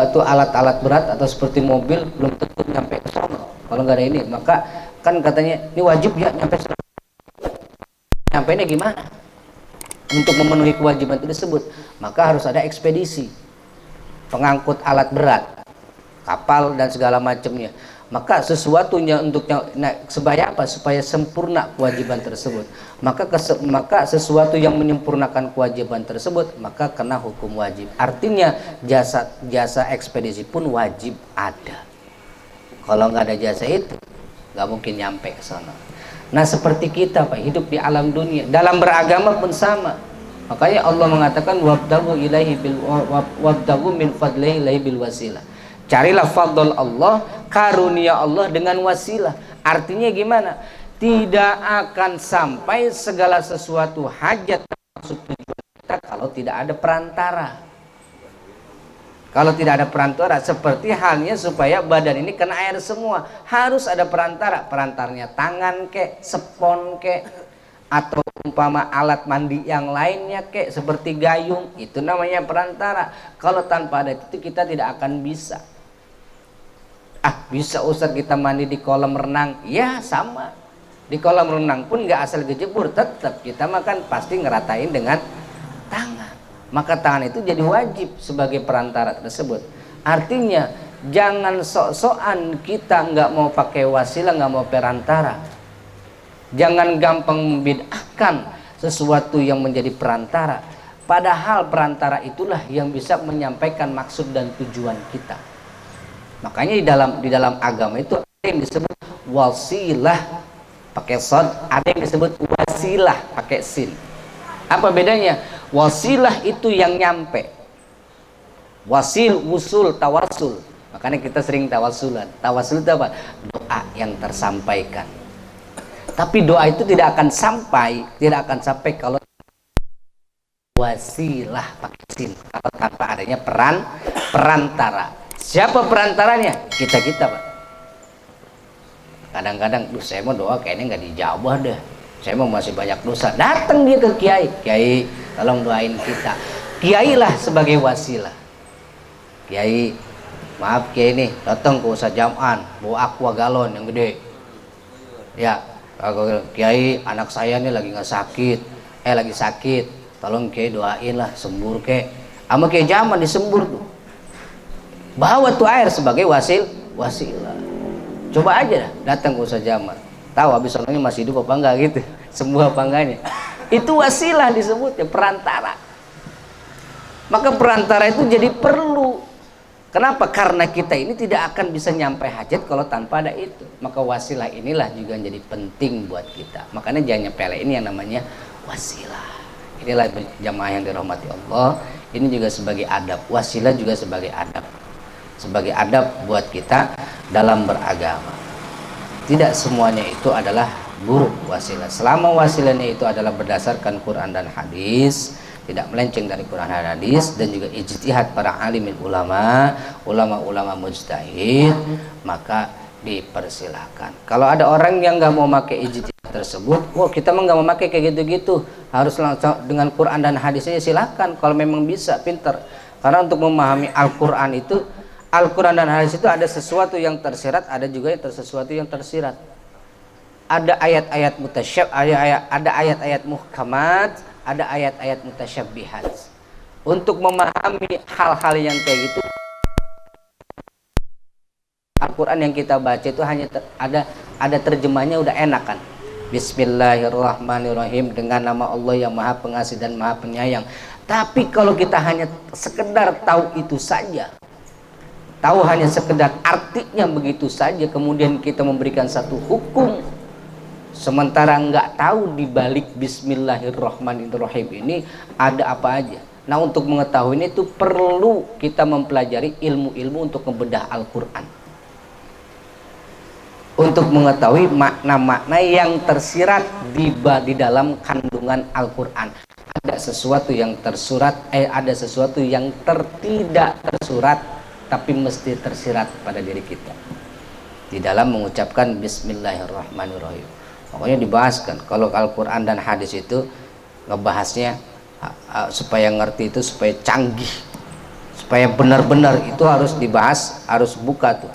itu alat-alat berat atau seperti mobil belum tentu nyampe ke sana. Kalau nggak ada ini, maka kan katanya ini wajib ya nyampe. Nyampainya gimana? Untuk memenuhi kewajiban tersebut, maka harus ada ekspedisi, pengangkut alat berat, kapal dan segala macamnya. Maka sesuatunya supaya sempurna kewajiban tersebut. Maka sesuatu yang menyempurnakan kewajiban tersebut maka kena hukum wajib. Artinya jasa ekspedisi pun wajib ada. Kalau nggak ada jasa itu nggak mungkin nyampe ke sana. Nah seperti kita, Pak, hidup di alam dunia, dalam beragama pun sama. Makanya Allah mengatakan wabtagu min fadlihi bil wasilah. Carilah fadl Allah, karunia Allah dengan wasilah. Artinya gimana? Tidak akan sampai segala sesuatu hajat maksud tujuan kita kalau tidak ada perantara. Kalau tidak ada perantara, seperti halnya supaya badan ini kena air semua, harus ada perantara. Perantaranya tangan kek, spon kek, atau umpama alat mandi yang lainnya kek, seperti gayung, itu namanya perantara. Kalau tanpa ada itu kita tidak akan bisa. Bisa Ustaz kita mandi di kolam renang? Ya sama. Di kolam renang pun nggak asal kejebur, tetap kita makan pasti ngeratain dengan tangan. Maka tangan itu jadi wajib sebagai perantara tersebut. Artinya jangan sok-sokan kita nggak mau pakai wasilah, nggak mau perantara. Jangan gampang membid'ahkan sesuatu yang menjadi perantara, padahal perantara itulah yang bisa menyampaikan maksud dan tujuan kita. Makanya di dalam agama itu ada yang disebut wasilah pakai sod, ada yang disebut wasilah pakai sin. Apa bedanya? Wasilah itu yang nyampe, wasil, wusul, tawasul. Makanya kita sering tawasulan. Tawasul itu apa? Doa yang tersampaikan. Tapi doa itu tidak akan sampai kalau wasilah pakai sin, kalau tanpa adanya perantara. Siapa perantaranya? Kita Pak. Kadang-kadang, saya mau doa kayaknya nggak dijawab deh, saya mau masih banyak dosa. Datang dia ke kiai, tolong doain kita. Kiai lah sebagai wasilah. Kiai, maaf kiai nih, datang ke Ustaz Jam'an bawa aqua galon yang gede. Ya, kiai, anak saya nih lagi sakit, tolong kiai doain lah sembur kek. Sama kiai Jaman disembur tuh, bawa tuh air sebagai wasilah. Coba aja dah, datang ke Ustaz Jaman, tahu habis orangnya masih hidup apa enggak gitu, sembuh apa enggaknya. Itu wasilah disebutnya, perantara. Maka perantara itu jadi perlu. Kenapa? Karena kita ini tidak akan bisa nyampai hajat kalau tanpa ada itu. Maka wasilah inilah juga jadi penting buat kita. Makanya jangan nyepele ini yang namanya wasilah. Inilah jamaah yang dirahmati Allah. Ini juga sebagai adab. Wasilah juga sebagai adab. Sebagai adab buat kita dalam beragama. Tidak semuanya itu adalah buruk wasilah. Selama wasilahnya itu adalah berdasarkan Quran dan hadis, tidak melenceng dari Quran dan hadis, dan juga ijtihad para alimin ulama mujtahid, maka dipersilahkan. Kalau ada orang yang nggak mau pakai ijtihad tersebut, kita mah nggak mau pakai kayak gitu-gitu, harus langsung dengan Quran dan hadisnya, silakan kalau memang bisa, pinter. Karena untuk memahami Al-Quran itu, Al-Quran dan hadis itu ada sesuatu yang tersirat, ada juga yang sesuatu yang tersirat. Ada ayat-ayat mutasyab, ada ayat-ayat muhkamat, ada ayat-ayat mutasyabbihat. Untuk memahami hal-hal yang kayak gitu, Al-Quran yang kita baca itu hanya ada terjemahnya udah enak kan. Bismillahirrahmanirrahim, dengan nama Allah yang Maha Pengasih dan Maha Penyayang. Tapi kalau kita hanya sekedar tahu itu saja, tahu hanya sekedar artinya begitu saja, kemudian kita memberikan satu hukum, sementara nggak tahu di balik Bismillahirrahmanirrahim ini ada apa aja. Nah, untuk mengetahui ini itu perlu kita mempelajari ilmu-ilmu untuk membedah Al-Quran, untuk mengetahui makna-makna yang tersirat di dalam kandungan Al-Quran. Ada sesuatu yang tersurat, ada sesuatu yang tidak tersurat, tapi mesti tersirat pada diri kita di dalam mengucapkan Bismillahirrahmanirrahim. Pokoknya dibahaskan. Kalau Al-Quran dan hadis itu ngebahasnya supaya ngerti itu, supaya canggih, supaya benar-benar itu harus dibahas, harus buka tuh.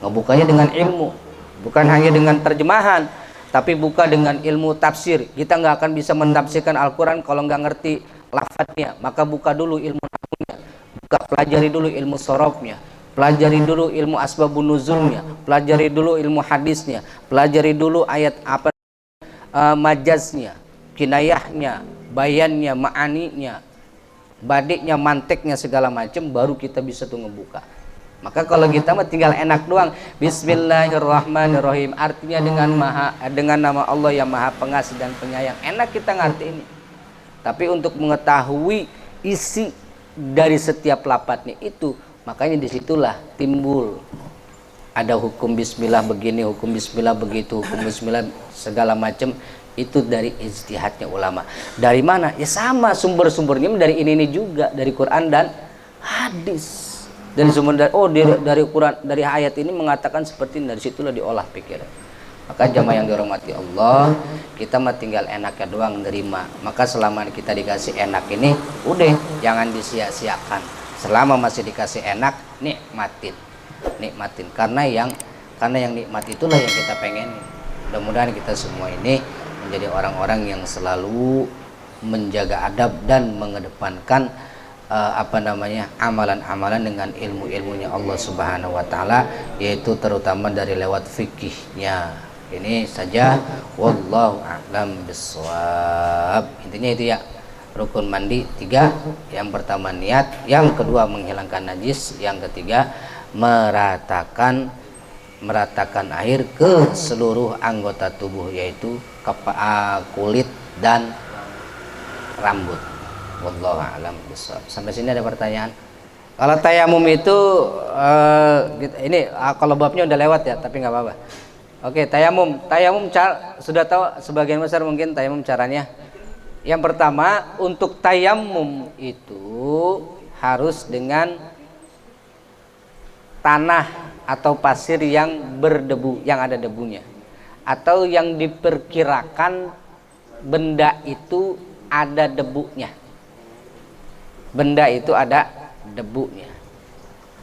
Ngebukanya dengan ilmu, bukan hanya dengan terjemahan, tapi buka dengan ilmu tafsir. Kita nggak akan bisa mentafsirkan Al-Quran kalau nggak ngerti lafadznya. Maka buka dulu ilmu nahwunya, pelajari dulu ilmu sorofnya, pelajari dulu ilmu asbabun nuzulnya, pelajari dulu ilmu hadisnya, pelajari dulu ayat apa, majaznya, kinayahnya, bayannya, ma'aninya, badiknya, manteknya, segala macam, baru kita bisa tuh ngebuka. Maka kalau kita mah tinggal enak doang, Bismillahirrahmanirrahim, artinya dengan nama Allah yang Maha Pengasih dan Penyayang, enak kita ngerti ini. Tapi untuk mengetahui isi dari setiap lapatnya itu, makanya disitulah timbul ada hukum bismillah begini, hukum bismillah begitu, hukum bismillah segala macam. Itu dari ijtihadnya ulama. Dari mana? Ya sama, sumber-sumbernya dari ini juga, dari Quran dan hadis. Dan sumber dari Quran, dari ayat ini mengatakan seperti ini, dari situlah diolah pikiran. Maka jamaah yang dirahmati Allah, kita mah tinggal enaknya doang nerima. Maka selama kita dikasih enak ini, udah jangan disia-siakan. Selama masih dikasih enak, nikmatin. Karena yang nikmat itulah yang kita pengen. Mudah-mudahan kita semua ini menjadi orang-orang yang selalu menjaga adab dan mengedepankan amalan-amalan dengan ilmu-ilmunya Allah Subhanahu wa taala, yaitu terutama dari lewat fikihnya, Ini saja, wallahu a'lam bissawab. Intinya itu ya. Rukun mandi 3. Yang pertama niat, yang kedua menghilangkan najis, yang ketiga meratakan air ke seluruh anggota tubuh, yaitu kulit dan rambut. Wallahu a'lam bissawab. Sampai sini ada pertanyaan? Kalau tayamum itu ini kalau babnya udah lewat ya, tapi nggak apa-apa. Oke, tayamum sudah tahu sebagian besar mungkin tayamum caranya. Yang pertama, untuk tayamum itu harus dengan tanah atau pasir yang berdebu, yang ada debunya, atau yang diperkirakan benda itu ada debunya. Benda itu ada debunya.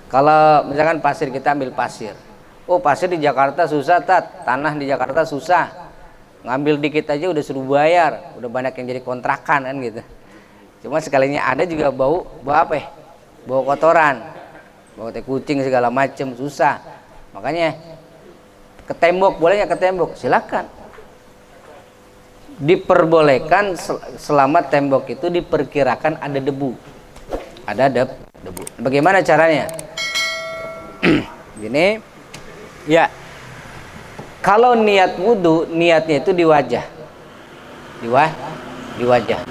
Kalau misalkan pasir, kita ambil pasir. Oh, pasir di Jakarta susah, tanah di Jakarta susah. Ngambil dikit aja udah suruh bayar, udah banyak yang jadi kontrakan kan gitu. Cuma sekalinya ada juga bau apa ya? Bau kotoran, bau teh kucing segala macem, susah. Makanya ke tembok, bolehnya ke tembok, silakan. Diperbolehkan selama tembok itu diperkirakan ada debu. Ada debu. Bagaimana caranya? Gini, ya. Kalau niat wudhu, niatnya itu di wajah. Di wajah.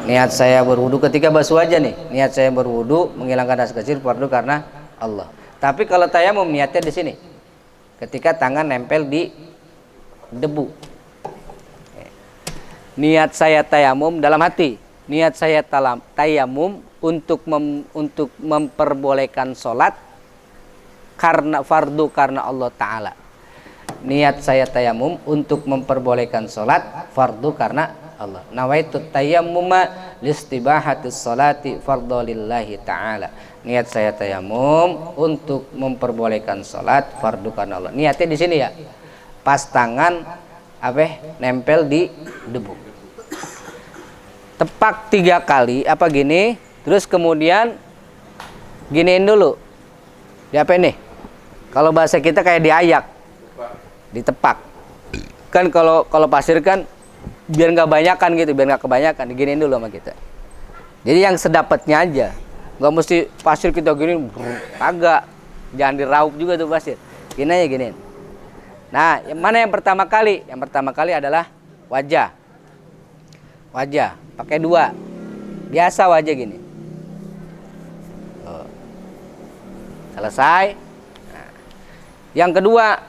Niat saya berwudhu ketika basuh wajah nih. Niat saya berwudhu menghilangkan dosa kecil fardu karena Allah. Tapi kalau tayamum niatnya di sini. Ketika tangan nempel di debu. Niat saya tayamum dalam hati. Niat saya tayamum untuk memperbolehkan sholat karena fardu karena Allah Ta'ala. Niat saya tayamum untuk memperbolehkan sholat fardu karena Allah. Nawaitu tayammuma listibahatis sholati fardu lillahi ta'ala. Niat saya tayamum untuk memperbolehkan sholat fardu karena Allah. Niatnya di sini ya. Pas tangan nempel di debu. Tepak 3 kali gini. Terus kemudian giniin dulu. Di apa ini? Kalau bahasa kita kayak diayak. Ditepak. Kan kalau pasir kan biar nggak banyakan gitu, biar nggak kebanyakan, diginiin dulu sama kita. Jadi yang sedapatnya aja, nggak mesti pasir kita gini, agak jangan diraup juga tuh pasir. Gini aja giniin. Nah, yang mana yang pertama kali? Yang pertama kali adalah wajah. Wajah, pakai 2. Biasa wajah gini. Selesai. Nah, yang kedua,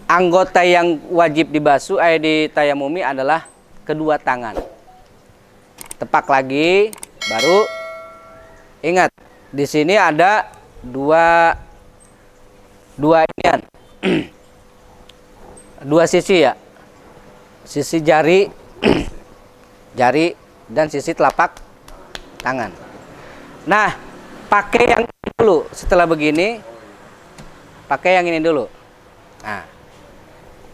anggota yang wajib dibasuh ditayamumi adalah kedua tangan. Tepak lagi, baru ingat di sini ada dua inian. 2 sisi ya. Sisi jari dan sisi telapak tangan. Nah, pakai yang ini dulu. Setelah begini, pakai yang ini dulu. Nah,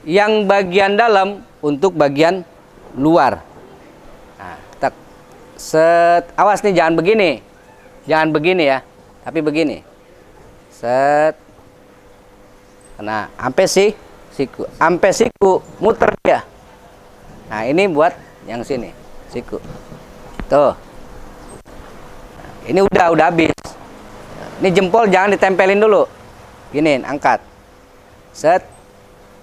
yang bagian dalam untuk bagian luar. Nah, awas nih, jangan begini ya, tapi begini. Nah, sampai siku muter dia. Nah, ini buat yang sini, siku. Tuh. Nah, ini udah habis. Ini jempol jangan ditempelin dulu. Giniin, angkat.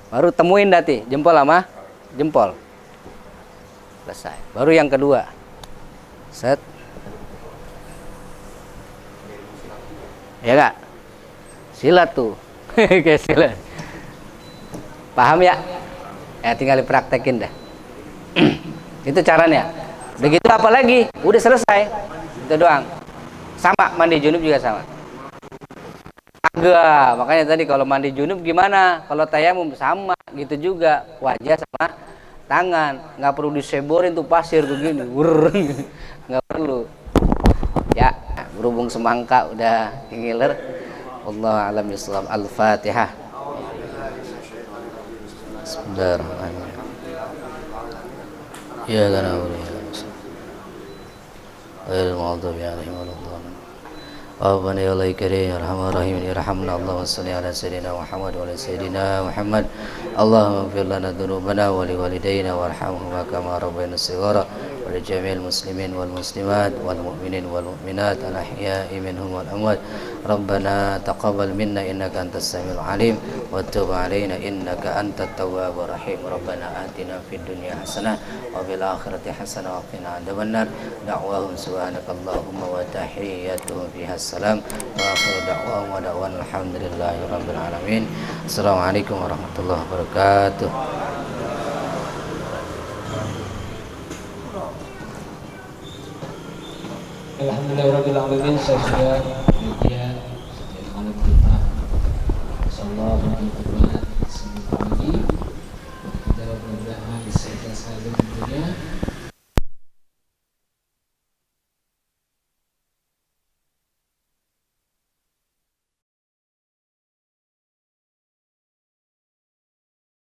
Baru temuin dati jempol sama jempol. Selesai. Baru yang kedua. Ya enggak? Silat tuh. Kayak silat. Paham ya? Ya tinggal dipraktekin dah. Itu caranya. Begitu apa lagi? Udah selesai. Itu doang. Sama mandi junub juga sama. Agak, makanya tadi kalau mandi junub gimana? Kalau tayamum sama gitu juga, wajah sama tangan, nggak perlu diseborin tuh pasir begini, nggak perlu. Ya, berhubung semangka udah ngiler. Allah alam Islam. Al-Fatihah. Bismillahirrahmanirrahim. Ya kana wa ya. Ghairil maghdubi alaihim waladdallin. ربنا يا الله كريم يا ارحم الراحمين ارحمنا اللهم صل على سيدنا محمد وعلى سيدنا محمد اللهم اغفر لنا ذنوبنا ولوالدينا وارحمهما كما ربينا صغارا ولجميع المسلمين والمسلمات والمؤمنين والمؤمنات الأحياء منهم والأموات ربنا تقبل منا إنك أنت السميع العليم وتب علينا إنك أنت التواب الرحيم ربنا آتنا في الدنيا حسنة وفي الآخرة حسنة وقنا عذاب النار دعواهم سبحانك اللهم وتحياتهم فيها السلام وآخر دعواهم ودعوانا الحمد لله رب العالمين السلام عليكم ورحمة الله وبركاته. Alhamdulillahirabbil alamin. Saya